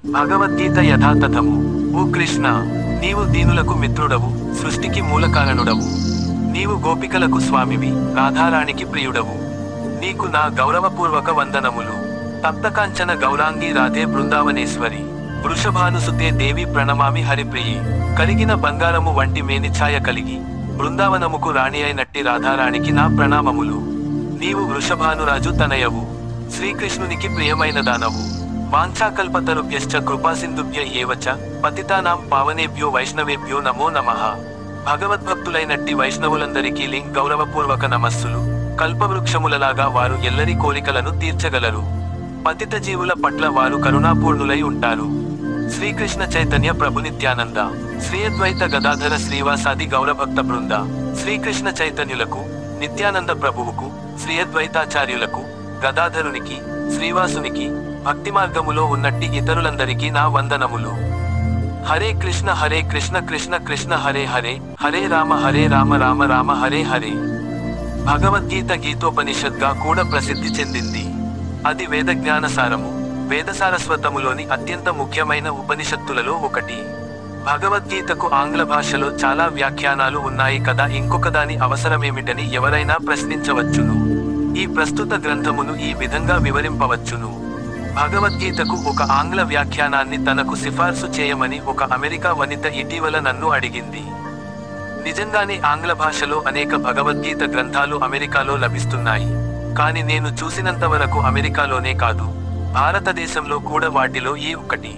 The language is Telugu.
భగవద్గీత యథాతథము. ఓ కృష్ణ, నీవు దీనులకు మిత్రుడవు, సృష్టికి మూలకారణుడవు. నీవు గోపికలకు స్వామివి, రాధారాణికి ప్రియుడవు. నీకు నా గౌరవపూర్వక వందనములు. తప్తకాంచన గౌరాంగి రాధే బృందావనేశ్వరి, వృషభానుసుతే దేవి ప్రణమామి హరిప్రియి. కరిగిన బంగారము వంటి మేనిఛాయ కలిగి, బృందావనముకు రాణి అయినట్టి రాధారాణికి నా ప్రణామములు. నీవు వృషభానురాజు తనయవు, శ్రీకృష్ణునికి ప్రియమైన దానవు. వాంఛాకల్పతరుభ్యశ్చ కృపాసింధుభ్య ఏవ చ పతితానాం పావనేభ్యో వైష్ణవేభ్యో నమో నమః. భగవద్భక్తులైనట్టి వైష్ణవులందరికీ గౌరవపూర్వక నమస్సులు. కల్పవృక్షములలాగా వారు ఎల్లరి కోరికలను తీర్చగలరు. పతిత జీవుల పట్ల వారు కరుణాపూర్ణులై ఉంటారు. శ్రీకృష్ణ చైతన్య ప్రభు నిత్యానంద, శ్రీ అద్వైత గదాధర శ్రీవాసాది గౌరభక్త బృంద, శ్రీకృష్ణ చైతన్యులకు, నిత్యానంద ప్రభువుకు, శ్రీ అద్వైతాచార్యులకు, గదాధరునికి, శ్రీవాసునికి, భక్తి మార్గములో ఉన్నట్టి ఇతరులందరికీ నా వందనములు. హరే కృష్ణ కృష్ణ కృష్ణ హరే హరే, హరే రామ రామ రామ హరే హరే. భగవద్గీత గీతోపనిషత్గా కూడా ప్రసిద్ధి చెందింది. అది వేదజ్ఞానసారము, వేదసారస్వతములోని అత్యంత ముఖ్యమైన ఉపనిషత్తులలో ఒకటి. భగవద్గీతకు ఆంగ్ల భాషలో చాలా వ్యాఖ్యానాలు ఉన్నాయి కదా, ఇంకొకదాని అవసరమేమిటని ఎవరైనా ప్రశ్నించవచ్చును. ఈ ప్రస్తుత గ్రంథమును ఈ విధంగా వివరింపవచ్చును. భగవద్గీతకు ఒక ఆంగ్ల వ్యాఖ్యానాన్ని తనకు సిఫార్సు చేయమని ఒక అమెరికా వనిత ఇటీవల నన్ను అడిగింది. నిజంగానే ఆంగ్ల భాషలో అనేక భగవద్గీత గ్రంథాలు అమెరికాలో లభిస్తున్నాయి. కానీ నేను చూసినంతవరకు అమెరికాలోనే కాదు, భారతదేశంలో కూడా వాటిలో ఏ ఒక్కటి